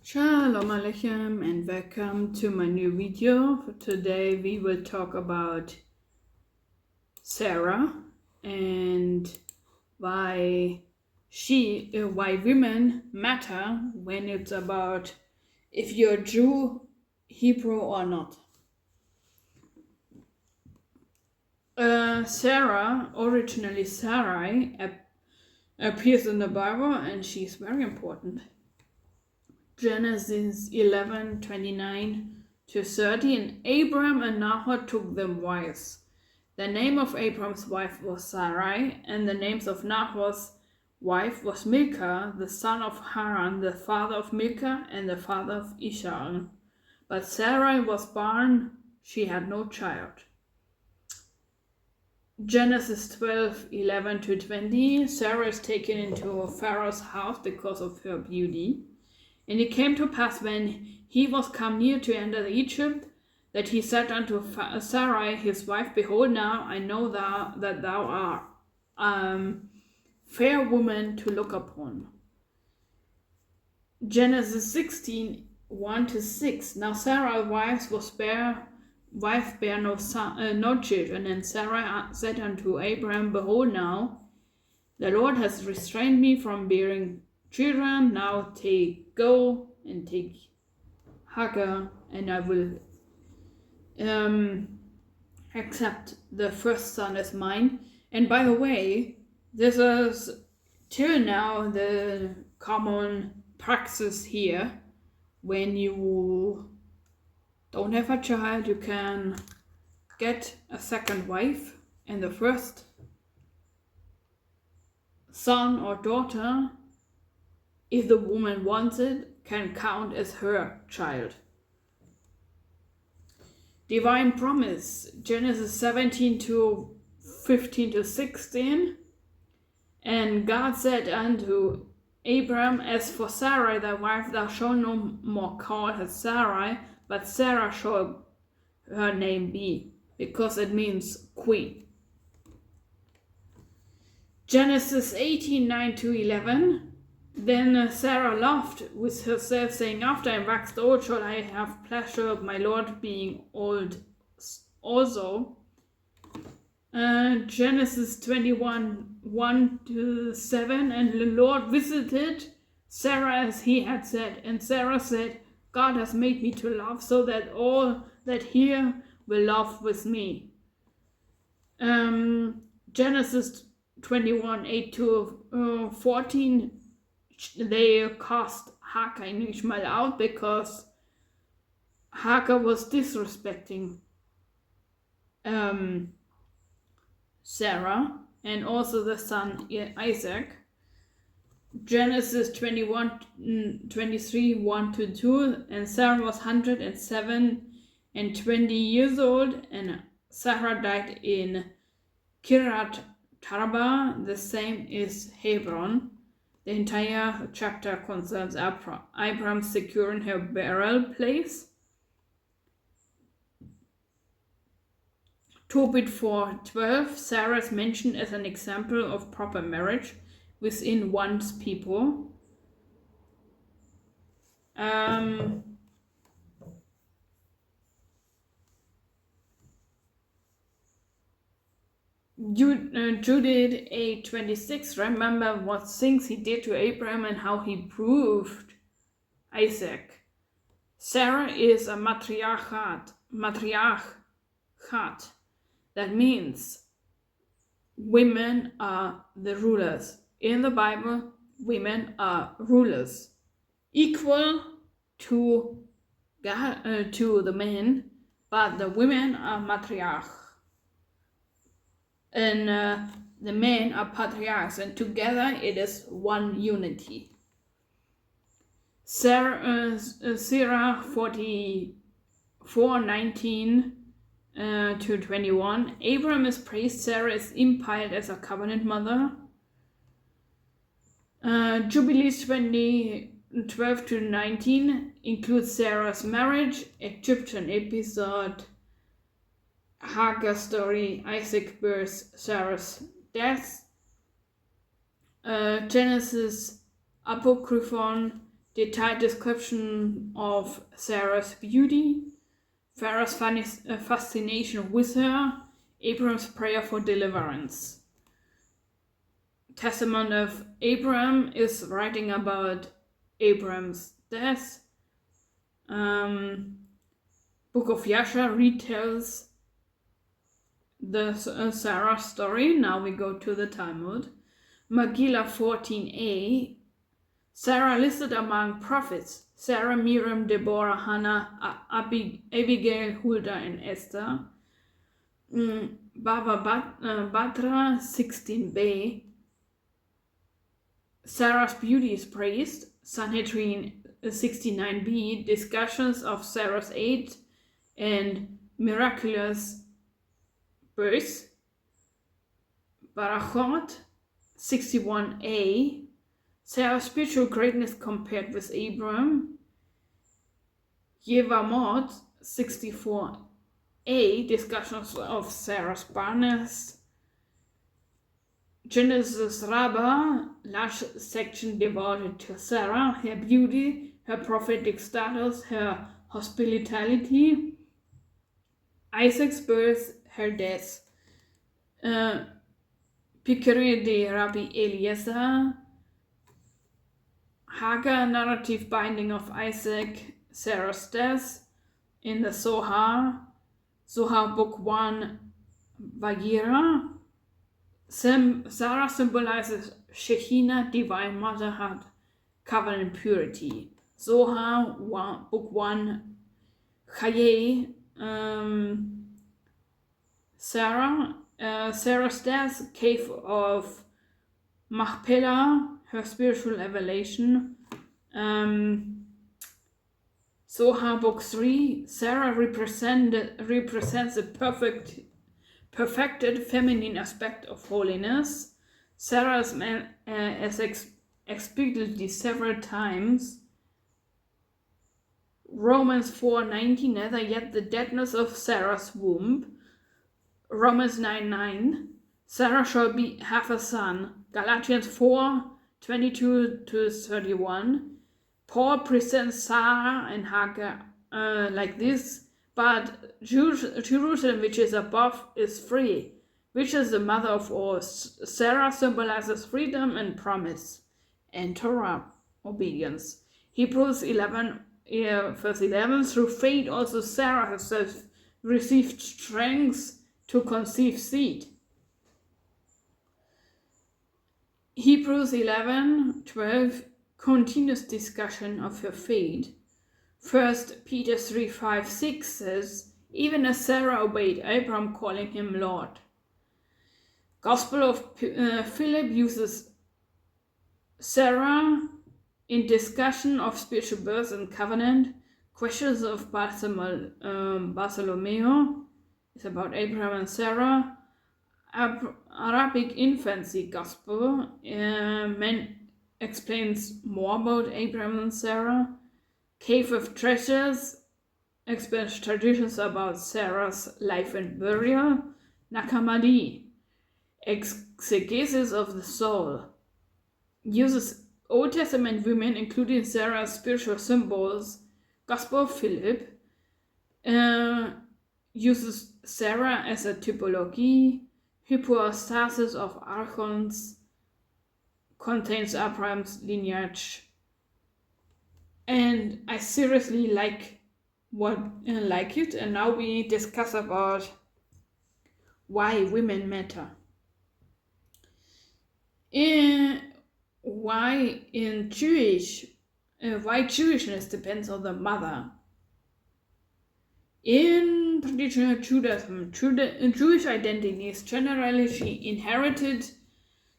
Shalom Aleichem and welcome to my new video. For today we will talk about Sarah and why women matter when it's about if you're Jew, Hebrew or not. Sarah, originally Sarai, appears in the Bible and she's very important. Genesis 11:29-30, and Abram and Nahor took them wives. The name of Abram's wife was Sarai, and the names of Nahor's wife was Milcah, the son of Haran, the father of Milcah and the father of Ishmael. But Sarai was barren, she had no child. Genesis 12:11-20, Sarah is taken into Pharaoh's house because of her beauty. And it came to pass when he was come near to enter Egypt, that he said unto Sarai his wife, Behold, now I know that thou art fair woman to look upon. Genesis 16:1-6. Now Sarah's wife bare no children, and Sarah said unto Abraham, Behold, now the Lord has restrained me from bearing children. Now go and take Hagar, and I will accept the first son as mine. And by the way, this is till now the common praxis here. When you don't have a child, you can get a second wife, and the first son or daughter, if the woman wants it, can count as her child. Divine promise, Genesis 17:15-16. And God said unto Abram, As for Sarai thy wife, thou shalt no more call her Sarai, but Sarah shall her name be, because it means queen. Genesis 18:9-11. Then Sarah laughed with herself, saying, After I am waxed old, shall I have pleasure of my Lord being old also. Genesis 21:1-7. And the Lord visited Sarah as he had said. And Sarah said, God has made me to laugh, so that all that hear will laugh with me. Genesis 21:8-14. They cast Hagar and Ishmael out because Hagar was disrespecting Sarah and also the son Isaac. Genesis 21:23-1-2. And Sarah was 127 years old, and Sarah died in Kiryat Arba, the same is Hebron. The entire chapter concerns Abram securing her burial place. Tobit 4:12. Sarah is mentioned as an example of proper marriage within one's people. Judith 8:26. Remember what things he did to Abraham and how he proved Isaac. Sarah is a matriarch. That means women are the rulers. In the Bible, women are rulers, equal to the men, but the women are matriarch. And the men are patriarchs, and together it is one unity. Sarah 44:19-21. Abram is praised, Sarah is impiled as a covenant mother. Jubilees 20:12-19 includes Sarah's marriage, Egyptian episode, Hagar story, Isaac birth, Sarah's death. Genesis Apocryphon detailed description of Sarah's beauty, Pharaoh's fascination with her, Abram's prayer for deliverance. Testament of Abram is writing about Abram's death. Book of Yasha retells the Sarah story. Now we go to the Talmud. Megillah 14a. Sarah listed among prophets. Sarah, Miriam, Deborah, Hannah, Abigail, Huldah, and Esther. Baba Batra 16b. Sarah's beauty is praised. Sanhedrin 69b. Discussions of Sarah's age and miraculous birth. Barachot 61a. Sarah's spiritual greatness compared with Abram. Yevamot 64a. Discussions of Sarah's barrenness. Genesis Rabbah, large section devoted to Sarah, her beauty, her prophetic status, her hospitality. Isaac's birth, her death. Pikri de Rabbi Eliezer. Hagar, narrative binding of Isaac, Sarah's death. In the Zohar. Zohar book 1, Vagira. Sarah symbolizes Shekinah, divine motherhood, covenant purity. Zohar book 1, Chaye. Sarah's death, cave of Machpelah, her spiritual evolution. Zohar book 3, Sarah represents a perfected feminine aspect of holiness. Sarah is explicitly several times. Romans 4:19, neither yet the deadness of Sarah's womb. Romans 9:9, Sarah shall have a son. Galatians 4:22-31. Paul presents Sarah and Hagar like this. But Jerusalem, which is above, is free, which is the mother of all. Sarah symbolizes freedom and promise, and Torah, obedience. Hebrews 11, verse 11, through faith also Sarah herself received strength to conceive seed. Hebrews 11:12, continuous discussion of her faith. 1 Peter 3:5-6 says, even as Sarah obeyed Abram, calling him Lord. Gospel of Philip uses Sarah in discussion of spiritual birth and covenant. Questions of Bartholomew is about Abraham and Sarah. Arabic infancy gospel explains more about Abraham and Sarah. Cave of Treasures explains traditions about Sarah's life and burial. Hammadi, exegesis of the soul, uses Old Testament women, including Sarah's spiritual symbols. Gospel of Philip uses Sarah as a typology. Hypostasis of archons contains Abraham's lineage. And I seriously like it, and now we discuss about why women matter. Why Jewishness depends on the mother. In traditional Judaism, Jewish identity is generally inherited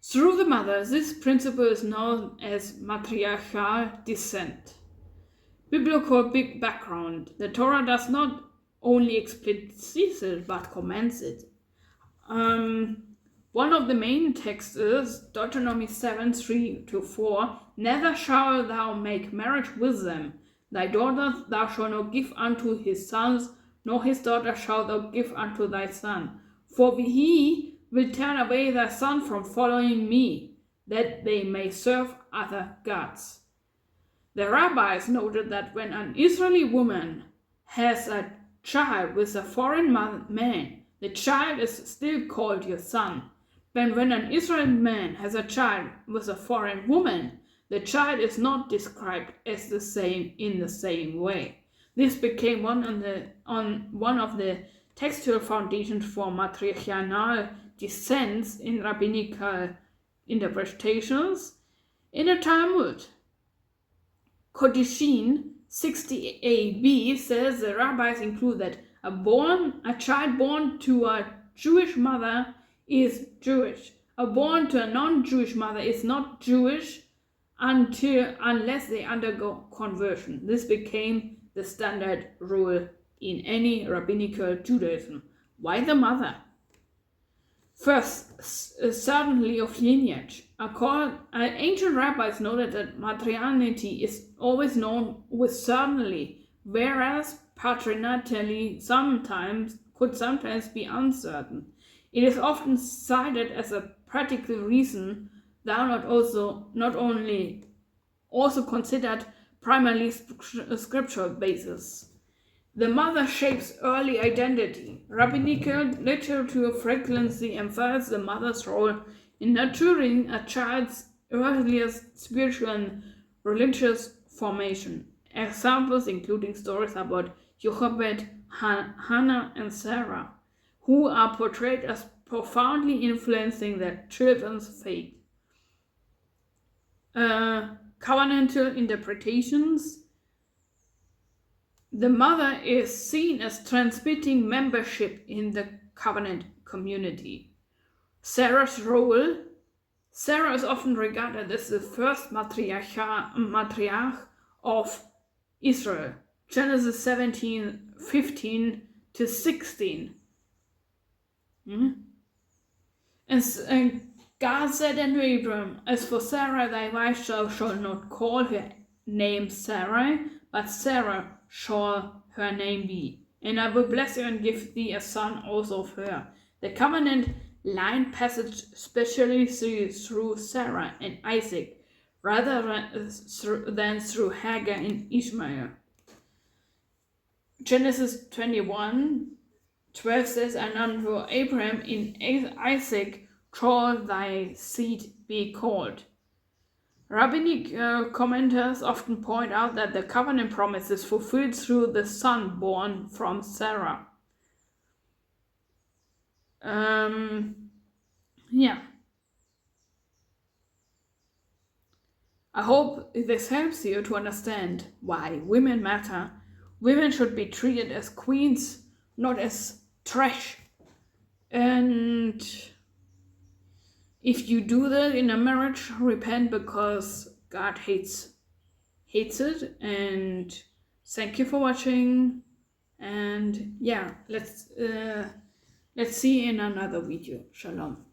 through the mother. This principle is known as matriarchal descent. Biblical big background. The Torah does not only explicit it, but commands it. One of the main texts is Deuteronomy 7:3-4. Neither shalt thou make marriage with them. Thy daughter thou shalt not give unto his sons, nor his daughter shalt thou give unto thy son. For he will turn away thy son from following me, that they may serve other gods. The rabbis noted that when an Israeli woman has a child with a foreign man, the child is still called your son. But when an Israeli man has a child with a foreign woman, the child is not described as the same in the same way. This became one of the textual foundations for matriarchal dissents in rabbinical interpretations. In the Talmud, Kodishin 60ab says the rabbis include that a child born to a Jewish mother is Jewish. A born to a non-Jewish mother is not Jewish unless they undergo conversion. This became the standard rule in any rabbinical Judaism. Why the mother? First, certainty of lineage. Ancient rabbis noted that matriarchy is always known with certainty, whereas paternity could sometimes be uncertain. It is often cited as a practical reason, though not only also considered primarily scriptural basis. The mother shapes early identity. Rabbinical literature frequently emphasizes the mother's role in nurturing a child's earliest spiritual and religious formation. Examples including stories about Jochebed, Hannah, and Sarah, who are portrayed as profoundly influencing their children's faith. Covenantal interpretations. The mother is seen as transmitting membership in the covenant community. Sarah's role. Sarah is often regarded as the first matriarch of Israel. Genesis 17:15 to 16. And God said unto Abram, As for Sarah thy wife, shall not call her name Sarai, but Sarah shall her name be. And I will bless her and give thee a son also of her. The covenant line passage especially through Sarah and Isaac, rather than through Hagar and Ishmael. Genesis 21:12 says, And unto Abraham in Isaac shall thy seed be called. Rabbinic commenters often point out that the covenant promise is fulfilled through the son born from Sarah. I hope this helps you to understand why women matter. Women should be treated as queens, not as trash. And if you do that in a marriage, repent, because God hates it. And thank you for watching. And yeah, let's see in another video. Shalom.